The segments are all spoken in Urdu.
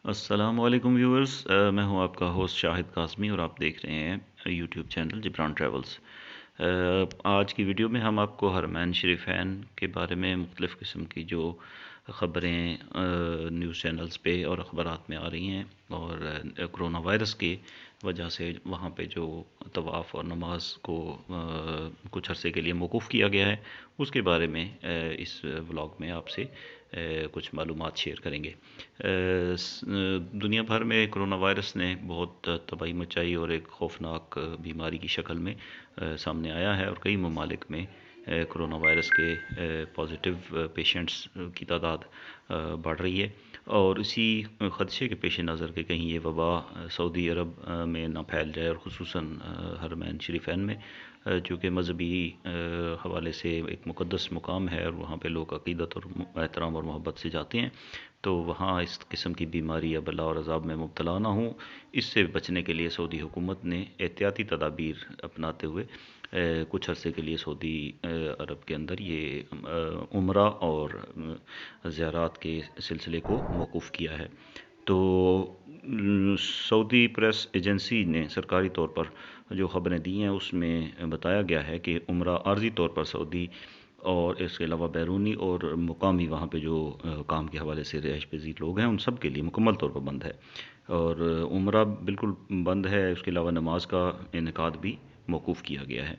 السلام علیکم ویورز، میں ہوں آپ کا ہوسٹ شاہد قاسمی اور آپ دیکھ رہے ہیں یوٹیوب چینل جبران ٹریولز۔ آج کی ویڈیو میں ہم آپ کو حرمین شریفین کے بارے میں مختلف قسم کی جو خبریں نیوز چینلز پہ اور اخبارات میں آ رہی ہیں اور کرونا وائرس کی وجہ سے وہاں پہ جو طواف اور نماز کو کچھ عرصے کے لیے موقوف کیا گیا ہے، اس کے بارے میں اس ولاگ میں آپ سے کچھ معلومات شیئر کریں گے۔ دنیا بھر میں کرونا وائرس نے بہت تباہی مچائی اور ایک خوفناک بیماری کی شکل میں سامنے آیا ہے، اور کئی ممالک میں کرونا وائرس کے پازیٹیو پیشنٹس کی تعداد بڑھ رہی ہے، اور اسی خدشے کے پیش نظر کہ کہیں یہ وبا سعودی عرب میں نہ پھیل جائے، اور خصوصاً حرمین شریفین میں، چونکہ مذہبی حوالے سے ایک مقدس مقام ہے اور وہاں پہ لوگ عقیدت اور احترام اور محبت سے جاتے ہیں، تو وہاں اس قسم کی بیماری یا بلا اور عذاب میں مبتلا نہ ہوں، اس سے بچنے کے لیے سعودی حکومت نے احتیاطی تدابیر اپناتے ہوئے کچھ عرصے کے لیے سعودی عرب کے اندر یہ عمرہ اور زیارات کے سلسلے کو موقوف کیا ہے۔ تو سعودی پریس ایجنسی نے سرکاری طور پر جو خبریں دی ہیں اس میں بتایا گیا ہے کہ عمرہ عارضی طور پر سعودی اور اس کے علاوہ بیرونی اور مقامی وہاں پہ جو کام کے حوالے سے رہائش پذیر لوگ ہیں ان سب کے لیے مکمل طور پر بند ہے، اور عمرہ بالکل بند ہے، اس کے علاوہ نماز کا انعقاد بھی موقوف کیا گیا ہے،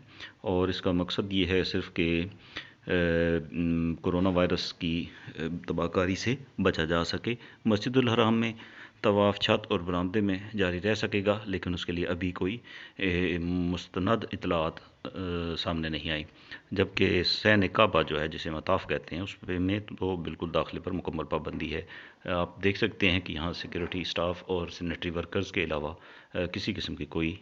اور اس کا مقصد یہ ہے صرف کہ کرونا وائرس کی تباہ کاری سے بچا جا سکے۔ مسجد الحرام میں طواف چھت اور برآمدے میں جاری رہ سکے گا، لیکن اس کے لیے ابھی کوئی مستند اطلاعات سامنے نہیں آئی، جبکہ سین کعبہ جو ہے جسے مطاف کہتے ہیں اس میں تو بالکل داخلے پر مکمل پابندی ہے۔ آپ دیکھ سکتے ہیں کہ یہاں سیکیورٹی سٹاف اور سینیٹری ورکرز کے علاوہ کسی قسم کی کوئی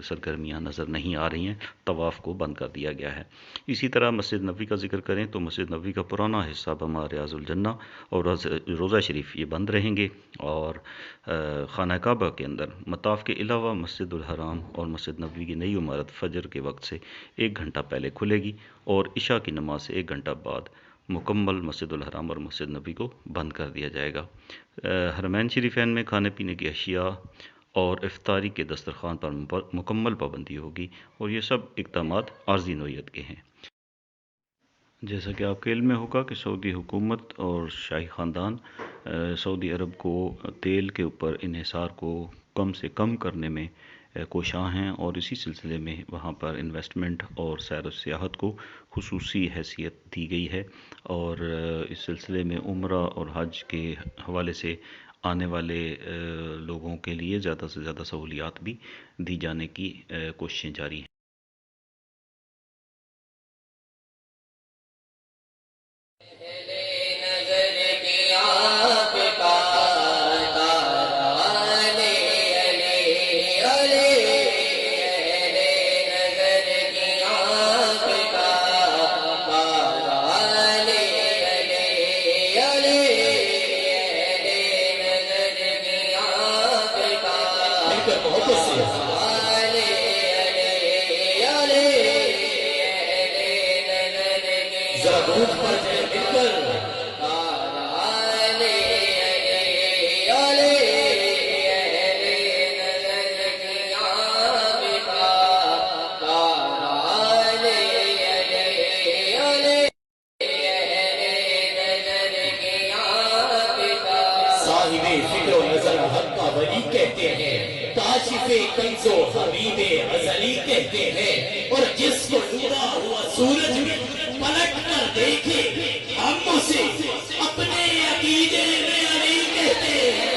سرگرمیاں نظر نہیں آ رہی ہیں، طواف کو بند کر دیا گیا ہے۔ اسی طرح مسجد نبوی کا ذکر کریں تو مسجد نبوی کا پرانا حصہ بما ریاض الجنہ اور روضہ شریف یہ بند رہیں گے، اور خانہ کعبہ کے اندر مطاف کے علاوہ مسجد الحرام اور مسجد نبوی کی نئی عمارت فجر کے وقت سے 1 گھنٹہ پہلے کھلے گی، اور عشاء کی نماز سے 1 گھنٹہ بعد مکمل مسجد الحرام اور مسجد نبوی کو بند کر دیا جائے گا۔ حرمین شریفین میں کھانے پینے کی اشیاء اور افطاری کے دسترخوان پر مکمل پابندی ہوگی، اور یہ سب اقدامات عارضی نوعیت کے ہیں۔ جیسا کہ آپ کے علم میں ہوگا کہ سعودی حکومت اور شاہی خاندان سعودی عرب کو تیل کے اوپر انحصار کو کم سے کم کرنے میں کوشاں ہیں، اور اسی سلسلے میں وہاں پر انویسٹمنٹ اور سیر و سیاحت کو خصوصی حیثیت دی گئی ہے، اور اس سلسلے میں عمرہ اور حج کے حوالے سے آنے والے لوگوں کے لیے زیادہ سے زیادہ سہولیات بھی دی جانے کی کوششیں جاری ہیں۔ صاحب فکر و نظر حق کا ولی کہتے ہیں، کاشف کنز و حبیب ازلی کہتے ہیں، اور جس کو ڈوبا ہوا سورج میں پلٹ کر دیکھے ہم اسے اپنے عقیدے میں علی کہتے ہیں۔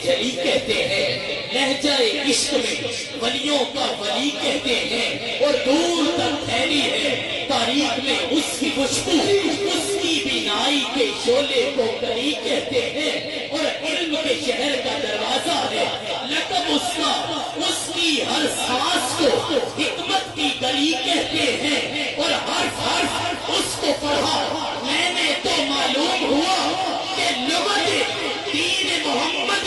جلی کہتے ہیں، لہجہ عشق میں ولیوں کا ولی کہتے ہیں، اور دور تک پھیلی ہے تاریخ میں اس کی خوشبو، اس کی بینائی کے شعلے کو کلی کہتے ہیں، اور علم کے شہر کا دروازہ ہے لقب اس کا، اس کی ہر سانس کو حکمت کی گلی کہتے ہیں، اور ہر حرف اس کو پڑھا میں نے تو معلوم ہوا کہ لغت دین محمد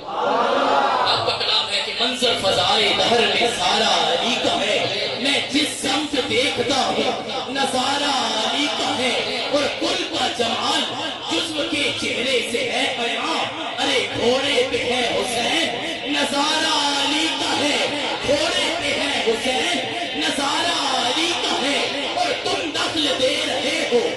آپ کا کلام ہے کہ منظر فضائے دہر میں سارا علی کا ہے، میں جس سمت دیکھتا ہوں نظارہ علی کا ہے، اور کل کا جمال جسم کے چہرے سے ہے عیاں، ارے گھوڑے پہ ہے حسین نظارہ علی کا ہے، گھوڑے پہ ہے حسین نظارہ علی کا ہے، اور تم دخل دے رہے ہو